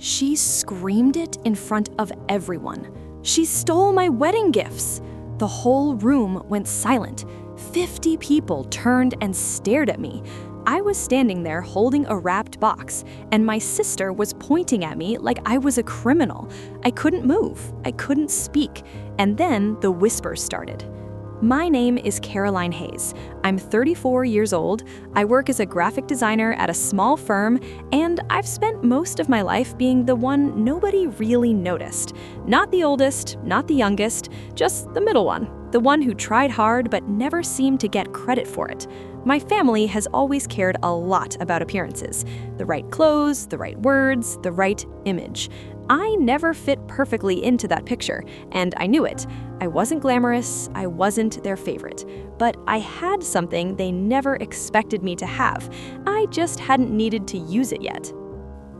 She screamed it in front of everyone. She stole my wedding gifts. The whole room went silent. 50 people turned and stared at me. I was standing there holding a wrapped box, and my sister was pointing at me like I was a criminal. I couldn't move. I couldn't speak. And then the whispers started. My name is Caroline Hayes. I'm 34 years old. I work as a graphic designer at a small firm, and I've spent most of my life being the one nobody really noticed. Not the oldest, not the youngest, just the middle one. The one who tried hard but never seemed to get credit for it. My family has always cared a lot about appearances. The right clothes, the right words, the right image. I never fit perfectly into that picture, and I knew it. I wasn't glamorous, I wasn't their favorite, but I had something they never expected me to have. I just hadn't needed to use it yet.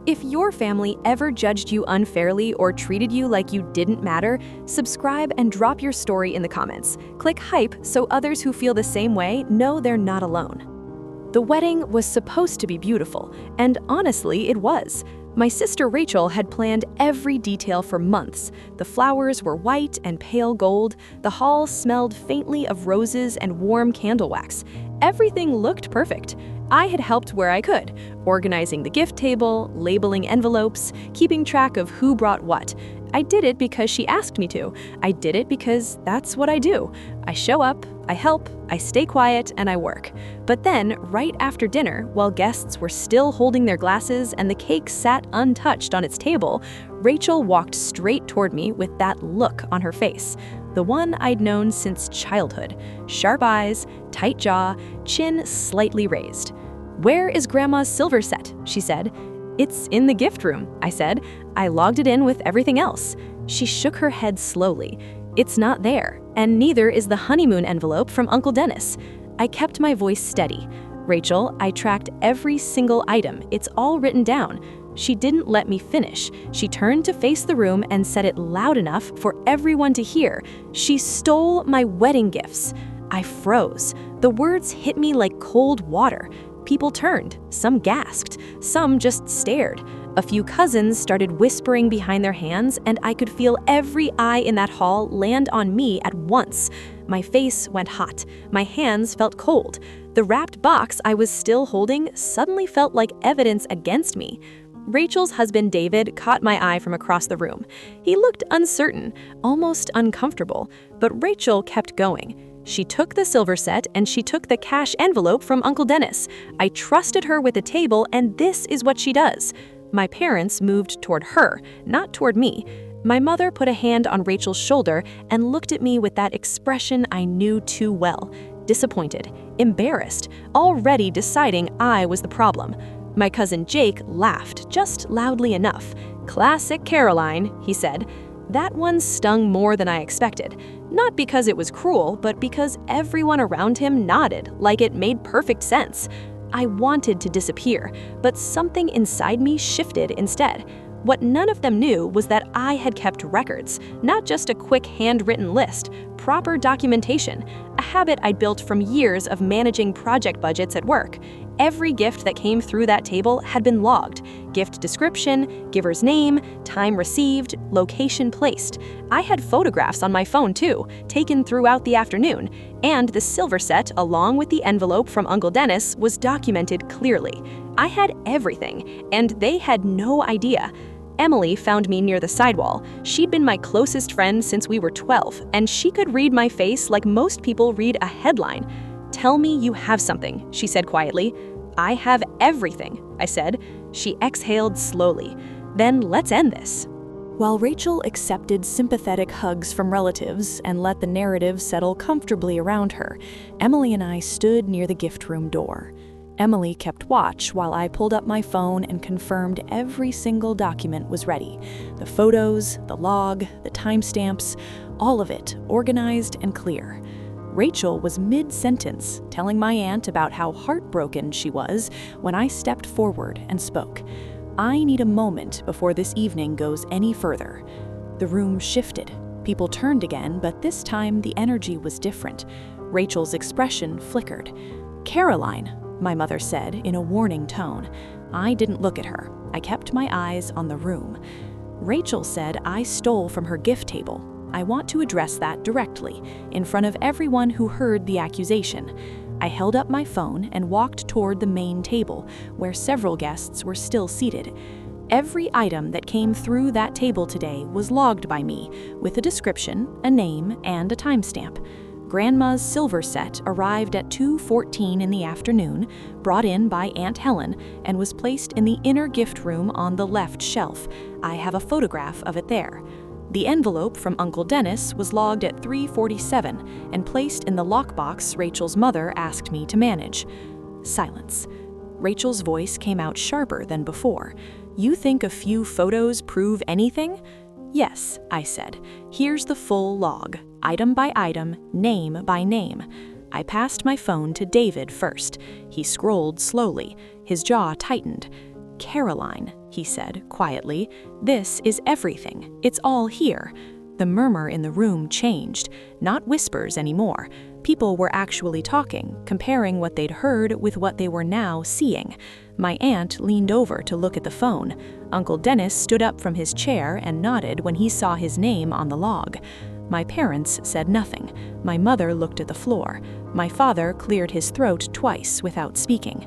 If your family ever judged you unfairly or treated you like you didn't matter, subscribe and drop your story in the comments. Click hype so others who feel the same way know they're not alone. The wedding was supposed to be beautiful, and honestly, it was. My sister Rachel had planned every detail for months. The flowers were white and pale gold. The hall smelled faintly of roses and warm candle wax. Everything looked perfect. I had helped where I could, organizing the gift table, labeling envelopes, keeping track of who brought what. I did it because she asked me to. I did it because that's what I do. I show up, I help, I stay quiet, and I work. But then, right after dinner, while guests were still holding their glasses and the cake sat untouched on its table, Rachel walked straight toward me with that look on her face. The one I'd known since childhood. Sharp eyes, tight jaw, chin slightly raised. "Where is Grandma's silver set?" she said. "It's in the gift room," I said. "I logged it in with everything else." She shook her head slowly. "It's not there, and neither is the honeymoon envelope from Uncle Dennis." I kept my voice steady. "Rachel, I tracked every single item. It's all written down." She didn't let me finish. She turned to face the room and said it loud enough for everyone to hear. "She stole my wedding gifts." I froze. The words hit me like cold water. People turned, some gasped, some just stared. A few cousins started whispering behind their hands, and I could feel every eye in that hall land on me at once. My face went hot. My hands felt cold. The wrapped box I was still holding suddenly felt like evidence against me. Rachel's husband David caught my eye from across the room. He looked uncertain, almost uncomfortable, but Rachel kept going. She took the silver set and she took the cash envelope from Uncle Dennis. I trusted her with the table, and this is what she does. My parents moved toward her, not toward me. My mother put a hand on Rachel's shoulder and looked at me with that expression I knew too well. Disappointed, embarrassed, already deciding I was the problem. My cousin Jake laughed, just loudly enough. "Classic Caroline," he said. That one stung more than I expected. Not because it was cruel, but because everyone around him nodded, like it made perfect sense. I wanted to disappear, but something inside me shifted instead. What none of them knew was that I had kept records, not just a quick handwritten list, proper documentation, a habit I'd built from years of managing project budgets at work. Every gift that came through that table had been logged. Gift description, giver's name, time received, location placed. I had photographs on my phone too, taken throughout the afternoon, and the silver set, along with the envelope from Uncle Dennis, was documented clearly. I had everything, and they had no idea. Emily found me near the sidewall. She'd been my closest friend since we were 12, and she could read my face like most people read a headline. "Tell me you have something," she said quietly. "I have everything," I said. She exhaled slowly. "Then let's end this." While Rachel accepted sympathetic hugs from relatives and let the narrative settle comfortably around her, Emily and I stood near the gift room door. Emily kept watch while I pulled up my phone and confirmed every single document was ready. The photos, the log, the timestamps, all of it organized and clear. Rachel was mid-sentence, telling my aunt about how heartbroken she was when I stepped forward and spoke. "I need a moment before this evening goes any further." The room shifted. People turned again, but this time the energy was different. Rachel's expression flickered. "Caroline," my mother said in a warning tone. I didn't look at her. I kept my eyes on the room. Rachel said I stole from her gift table. I want to address that directly, in front of everyone who heard the accusation. I held up my phone and walked toward the main table, where several guests were still seated. Every item that came through that table today was logged by me, with a description, a name, and a timestamp. Grandma's silver set arrived at 2:14 in the afternoon, brought in by Aunt Helen, and was placed in the inner gift room on the left shelf. I have a photograph of it there. The envelope from Uncle Dennis was logged at 3:47 and placed in the lockbox Rachel's mother asked me to manage. Silence. Rachel's voice came out sharper than before. You think a few photos prove anything? Yes, I said. Here's the full log, item by item, name by name. I passed my phone to David first. He scrolled slowly. His jaw tightened. Caroline, he said quietly, this is everything. It's all here. The murmur in the room changed, not whispers anymore. People were actually talking, comparing what they'd heard with what they were now seeing. My aunt leaned over to look at the phone. Uncle Dennis stood up from his chair and nodded when he saw his name on the log. My parents said nothing. My mother looked at the floor. My father cleared his throat twice without speaking.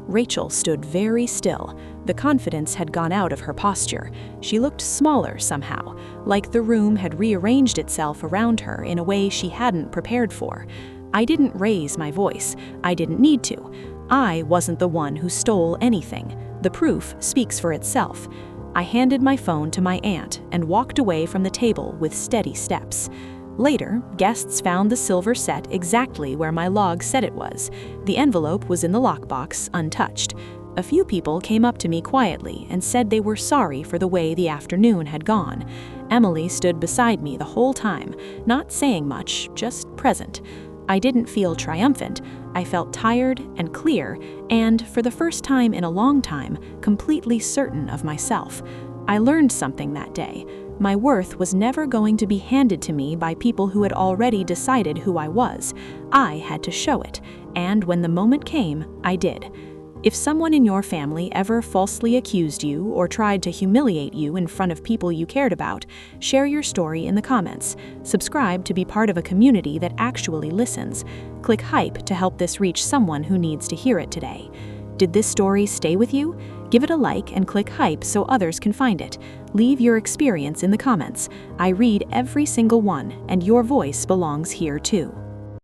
Rachel stood very still. The confidence had gone out of her posture. She looked smaller somehow, like the room had rearranged itself around her in a way she hadn't prepared for. I didn't raise my voice. I didn't need to. I wasn't the one who stole anything. The proof speaks for itself. I handed my phone to my aunt and walked away from the table with steady steps. Later, guests found the silver set exactly where my log said it was. The envelope was in the lockbox, untouched. A few people came up to me quietly and said they were sorry for the way the afternoon had gone. Emily stood beside me the whole time, not saying much, just present. I didn't feel triumphant. I felt tired and clear, and, for the first time in a long time, completely certain of myself. I learned something that day. My worth was never going to be handed to me by people who had already decided who I was. I had to show it, and when the moment came, I did. If someone in your family ever falsely accused you or tried to humiliate you in front of people you cared about, share your story in the comments. Subscribe to be part of a community that actually listens. Click hype to help this reach someone who needs to hear it today. Did this story stay with you? Give it a like and click hype so others can find it. Leave your experience in the comments. I read every single one, and your voice belongs here too.